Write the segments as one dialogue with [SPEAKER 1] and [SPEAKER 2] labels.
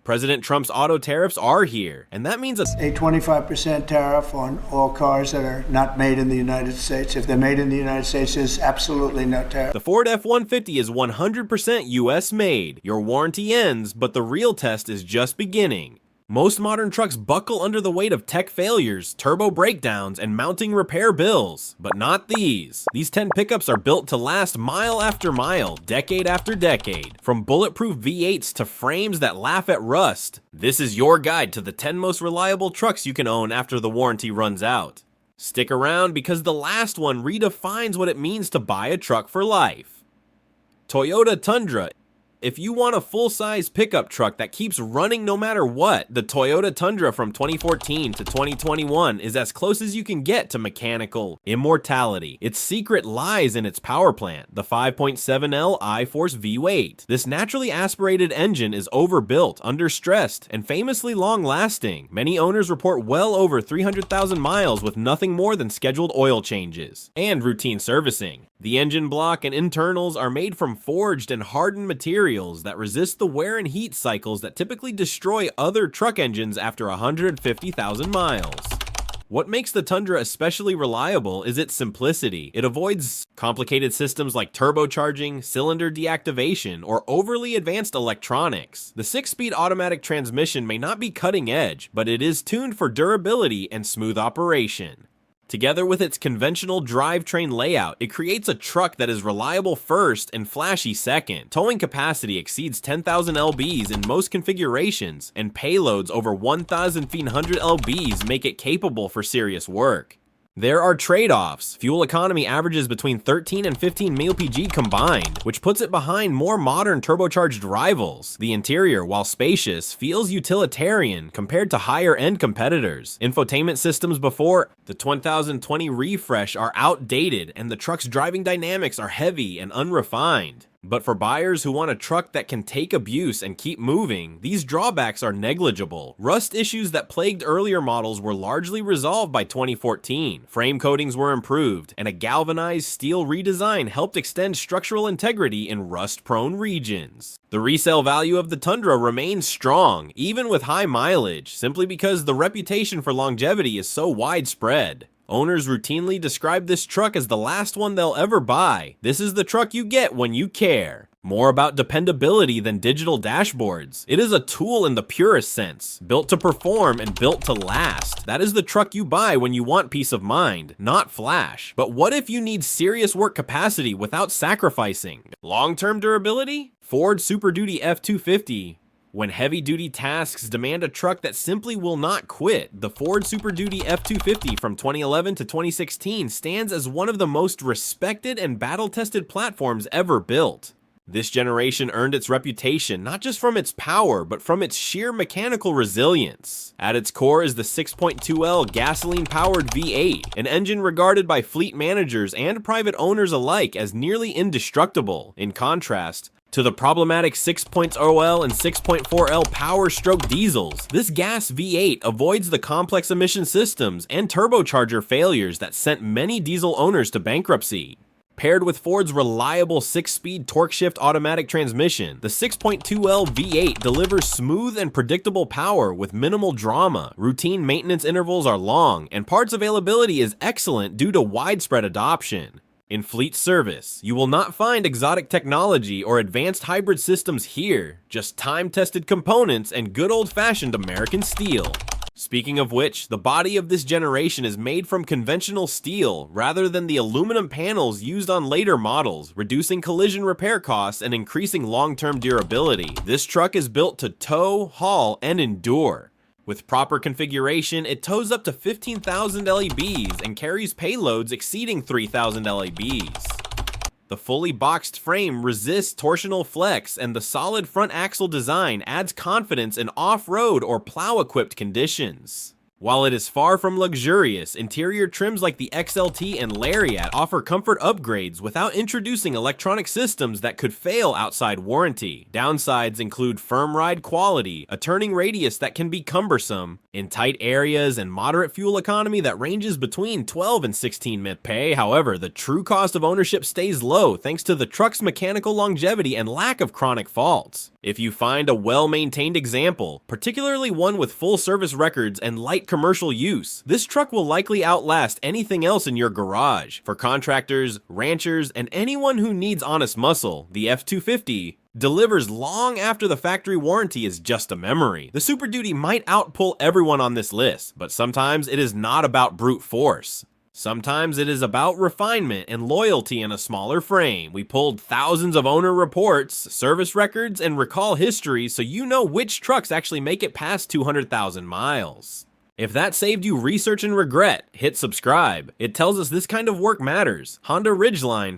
[SPEAKER 1] President Trump's auto tariffs are here, and that means
[SPEAKER 2] a 25% tariff on all cars that are not made in the United States. If they're made in the United States, there's absolutely no tariff.
[SPEAKER 1] The Ford F-150 is 100% US made. Your warranty ends, but the real test is just beginning. Most modern trucks buckle under the weight of tech failures, turbo breakdowns, and mounting repair bills. But not these. These 10 pickups are built to last mile after mile, decade after decade. From bulletproof V8s to frames that laugh at rust, this is your guide to the 10 most reliable trucks you can own after the warranty runs out. Stick around because the last one redefines what it means to buy a truck for life. Toyota Tundra. If you want a full-size pickup truck that keeps running no matter what, the Toyota Tundra from 2014 to 2021 is as close as you can get to mechanical immortality. Its secret lies in its power plant, the 5.7L I-Force V8. This naturally aspirated engine is overbuilt, understressed, and famously long-lasting. Many owners report well over 300,000 miles with nothing more than scheduled oil changes and routine servicing. The engine block and internals are made from forged and hardened materials that resist the wear and heat cycles that typically destroy other truck engines after 150,000 miles. What makes the Tundra especially reliable is its simplicity. It avoids complicated systems like turbocharging, cylinder deactivation, or overly advanced electronics. The 6-speed automatic transmission may not be cutting edge, but it is tuned for durability and smooth operation. Together with its conventional drivetrain layout, it creates a truck that is reliable first and flashy second. Towing capacity exceeds 10,000 lbs in most configurations, and payloads over 1,500 lbs make it capable for serious work. There are trade-offs. Fuel economy averages between 13 and 15 mpg combined, which puts it behind more modern turbocharged rivals. The interior, while spacious, feels utilitarian compared to higher-end competitors. Infotainment systems before the 2020 refresh are outdated, and the truck's driving dynamics are heavy and unrefined. But for buyers who want a truck that can take abuse and keep moving, these drawbacks are negligible. Rust issues that plagued earlier models were largely resolved by 2014. Frame coatings were improved, and a galvanized steel redesign helped extend structural integrity in rust-prone regions. The resale value of the Tundra remains strong, even with high mileage, simply because the reputation for longevity is so widespread. Owners routinely describe this truck as the last one they'll ever buy. This is the truck you get when you care. More about dependability than digital dashboards. It is a tool in the purest sense, built to perform and built to last. That is the truck you buy when you want peace of mind, not flash. But what if you need serious work capacity without sacrificing long-term durability? Ford Super Duty F-250. When heavy-duty tasks demand a truck that simply will not quit, the Ford Super Duty F-250 from 2011 to 2016 stands as one of the most respected and battle-tested platforms ever built. This generation earned its reputation not just from its power, but from its sheer mechanical resilience. At its core is the 6.2L gasoline-powered V8, an engine regarded by fleet managers and private owners alike as nearly indestructible. In contrast to the problematic 6.0L and 6.4L power stroke diesels, this gas V8 avoids the complex emission systems and turbocharger failures that sent many diesel owners to bankruptcy. Paired with Ford's reliable 6-speed torque-shift automatic transmission, the 6.2L V8 delivers smooth and predictable power with minimal drama. Routine maintenance intervals are long, and parts availability is excellent due to widespread adoption. In fleet service, you will not find exotic technology or advanced hybrid systems here, just time-tested components and good old-fashioned American steel. Speaking of which, the body of this generation is made from conventional steel rather than the aluminum panels used on later models, reducing collision repair costs and increasing long-term durability. This truck is built to tow, haul, and endure. With proper configuration, it tows up to 15,000 lbs and carries payloads exceeding 3,000 lbs. The fully boxed frame resists torsional flex, and the solid front axle design adds confidence in off-road or plow-equipped conditions. While it is far from luxurious, interior trims like the XLT and Lariat offer comfort upgrades without introducing electronic systems that could fail outside warranty. Downsides include firm ride quality, a turning radius that can be cumbersome in tight areas, and moderate fuel economy that ranges between 12 and 16 mph. However, the true cost of ownership stays low thanks to the truck's mechanical longevity and lack of chronic faults. If you find a well-maintained example, particularly one with full service records and light commercial use, this truck will likely outlast anything else in your garage. For contractors, ranchers, and anyone who needs honest muscle, the F-250 delivers long after the factory warranty is just a memory. The Super Duty might outpull everyone on this list, but sometimes it is not about brute force. Sometimes it is about refinement and loyalty in a smaller frame. We pulled thousands of owner reports, service records, and recall history so you know which trucks actually make it past 200,000 miles. If that saved you research and regret, hit subscribe. It tells us this kind of work matters. Honda Ridgeline.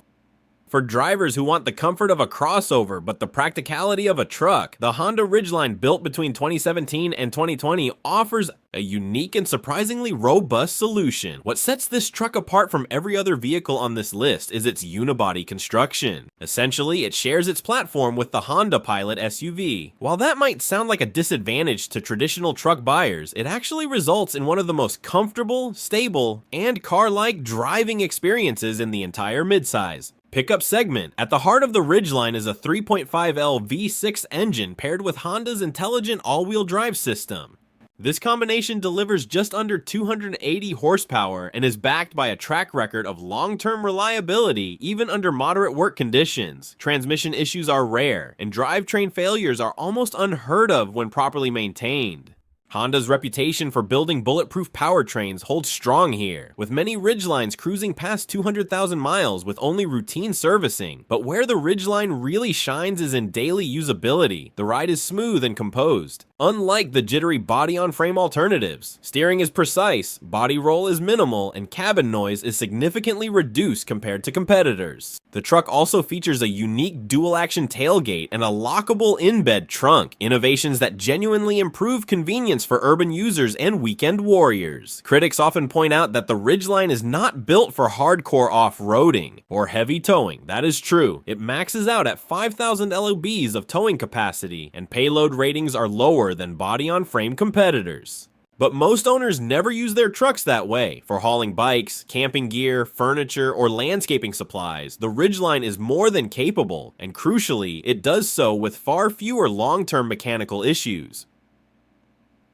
[SPEAKER 1] For drivers who want the comfort of a crossover but the practicality of a truck, the Honda Ridgeline built between 2017 and 2020 offers a unique and surprisingly robust solution. What sets this truck apart from every other vehicle on this list is its unibody construction. Essentially, it shares its platform with the Honda Pilot SUV. While that might sound like a disadvantage to traditional truck buyers, it actually results in one of the most comfortable, stable, and car-like driving experiences in the entire midsize pickup segment. At the heart of the Ridgeline is a 3.5L V6 engine paired with Honda's intelligent all-wheel drive system. This combination delivers just under 280 horsepower and is backed by a track record of long-term reliability even under moderate work conditions. Transmission issues are rare, and drivetrain failures are almost unheard of when properly maintained. Honda's reputation for building bulletproof powertrains holds strong here, with many Ridgelines cruising past 200,000 miles with only routine servicing. But where the Ridgeline really shines is in daily usability. The ride is smooth and composed. Unlike the jittery body-on-frame alternatives, steering is precise, body roll is minimal, and cabin noise is significantly reduced compared to competitors. The truck also features a unique dual-action tailgate and a lockable in-bed trunk, innovations that genuinely improve convenience for urban users and weekend warriors. Critics often point out that the Ridgeline is not built for hardcore off-roading or heavy towing. That is true. It maxes out at 5,000 lbs of towing capacity, and payload ratings are lower than body-on-frame competitors. But most owners never use their trucks that way. For hauling bikes, camping gear, furniture, or landscaping supplies, the Ridgeline is more than capable, and crucially, it does so with far fewer long-term mechanical issues.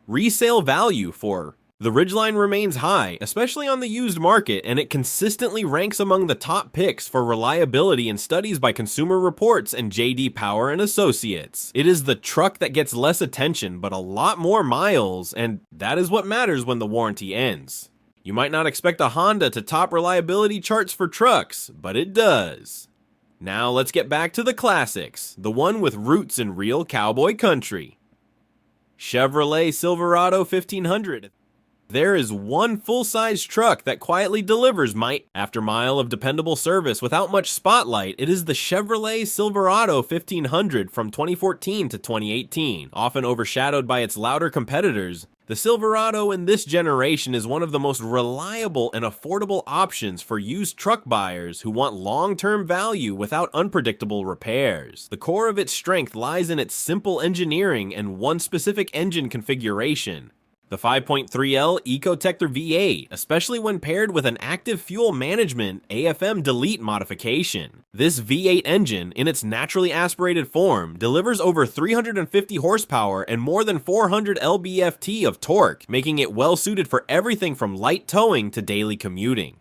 [SPEAKER 1] Resale value for the Ridgeline remains high, especially on the used market, and it consistently ranks among the top picks for reliability in studies by Consumer Reports and J.D. Power and Associates. It is the truck that gets less attention but a lot more miles, and that is what matters when the warranty ends. You might not expect a Honda to top reliability charts for trucks, but it does. Now let's get back to the classics, the one with roots in real cowboy country. Chevrolet Silverado 1500. There is one full-size truck that quietly delivers might after mile of dependable service without much spotlight. It is the Chevrolet Silverado 1500 from 2014 to 2018. Often overshadowed by its louder competitors, the Silverado in this generation is one of the most reliable and affordable options for used truck buyers who want long-term value without unpredictable repairs. The core of its strength lies in its simple engineering and one specific engine configuration: the 5.3L Ecotector V8, especially when paired with an active fuel management AFM delete modification. This V8 engine, in its naturally aspirated form, delivers over 350 horsepower and more than 400 lb-ft of torque, making it well suited for everything from light towing to daily commuting.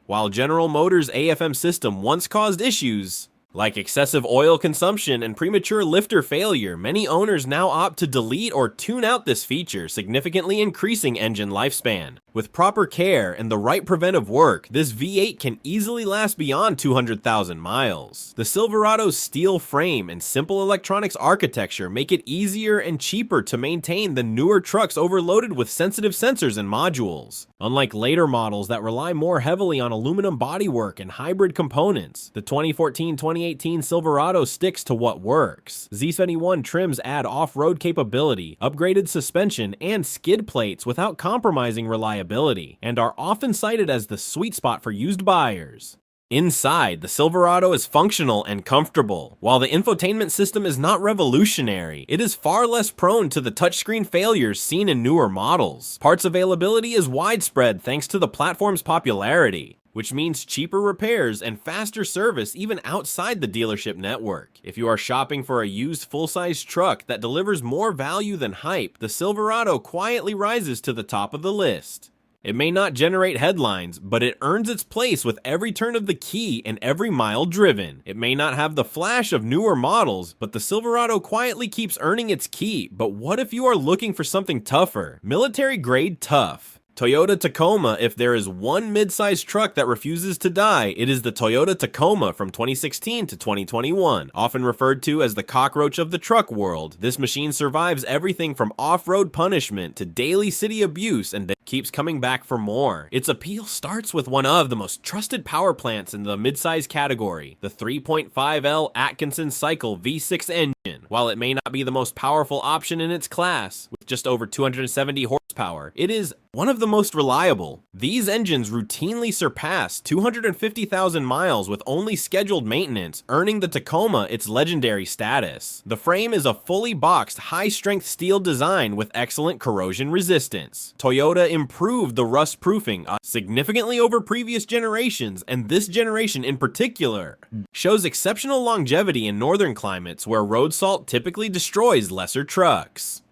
[SPEAKER 1] While General Motors' AFM system once caused issues like excessive oil consumption and premature lifter failure, many owners now opt to delete or tune out this feature, significantly increasing engine lifespan. With proper care and the right preventive work, this V8 can easily last beyond 200,000 miles. The Silverado's steel frame and simple electronics architecture make it easier and cheaper to maintain than newer trucks overloaded with sensitive sensors and modules. Unlike later models that rely more heavily on aluminum bodywork and hybrid components, the 2014-2018 Silverado sticks to what works. Z71 trims add off-road capability, upgraded suspension, and skid plates without compromising reliability, and are often cited as the sweet spot for used buyers. Inside, the Silverado is functional and comfortable. While the infotainment system is not revolutionary, it is far less prone to the touchscreen failures seen in newer models. Parts availability is widespread thanks to the platform's popularity. which means cheaper repairs and faster service even outside the dealership network. If you are shopping for a used full-size truck that delivers more value than hype, the Silverado quietly rises to the top of the list. It may not generate headlines, but it earns its place with every turn of the key and every mile driven. It may not have the flash of newer models, but the Silverado quietly keeps earning its key. But what if you are looking for something tougher? Military grade tough. Toyota Tacoma. If there is one mid-sized truck that refuses to die, it is the Toyota Tacoma from 2016 to 2021. Often referred to as the cockroach of the truck world, this machine survives everything from off-road punishment to daily city abuse and keeps coming back for more. Its appeal starts with one of the most trusted power plants in the mid-size category, the 3.5L Atkinson Cycle V6 engine. While it may not be the most powerful option in its class, with just over 270 horsepower, it is one of the most reliable. These engines routinely surpass 250,000 miles with only scheduled maintenance, earning the Tacoma its legendary status. The frame is a fully boxed, high-strength steel design with excellent corrosion resistance. Toyota improved the rust proofing significantly over previous generations, and this generation in particular shows exceptional longevity in northern climates where road salt typically destroys lesser trucks.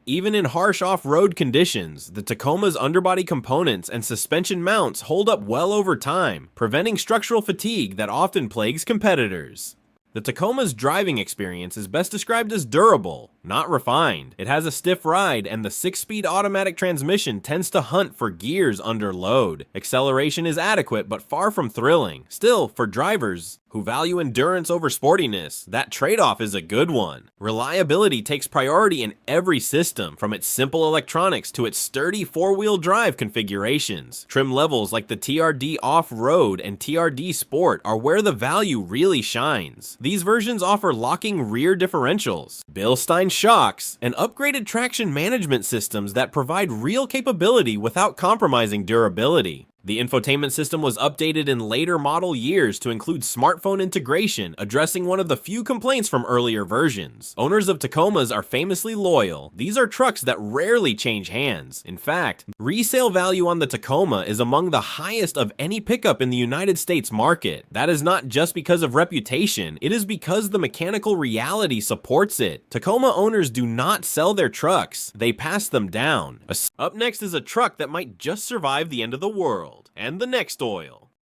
[SPEAKER 1] Even in harsh off-road conditions, the Tacoma's underbody components and suspension mounts hold up well over time, preventing structural fatigue that often plagues competitors. The Tacoma's driving experience is best described as durable, not refined. It has a stiff ride, and the 6-speed automatic transmission tends to hunt for gears under load. Acceleration is adequate, but far from thrilling. Still, for drivers who value endurance over sportiness, that trade-off is a good one. Reliability takes priority in every system, from its simple electronics to its sturdy 4-wheel drive configurations. Trim levels like the TRD Off-Road and TRD Sport are where the value really shines. These versions offer locking rear differentials, Bilstein shocks, and upgraded traction management systems that provide real capability without compromising durability. The infotainment system was updated in later model years to include smartphone integration, addressing one of the few complaints from earlier versions. Owners of Tacomas are famously loyal. These are trucks that rarely change hands. In fact, resale value on the Tacoma is among the highest of any pickup in the United States market. That is not just because of reputation, it is because the mechanical reality supports it. Tacoma owners do not sell their trucks, they pass them down. Up next is a truck that might just survive the end of the world. And the next oil.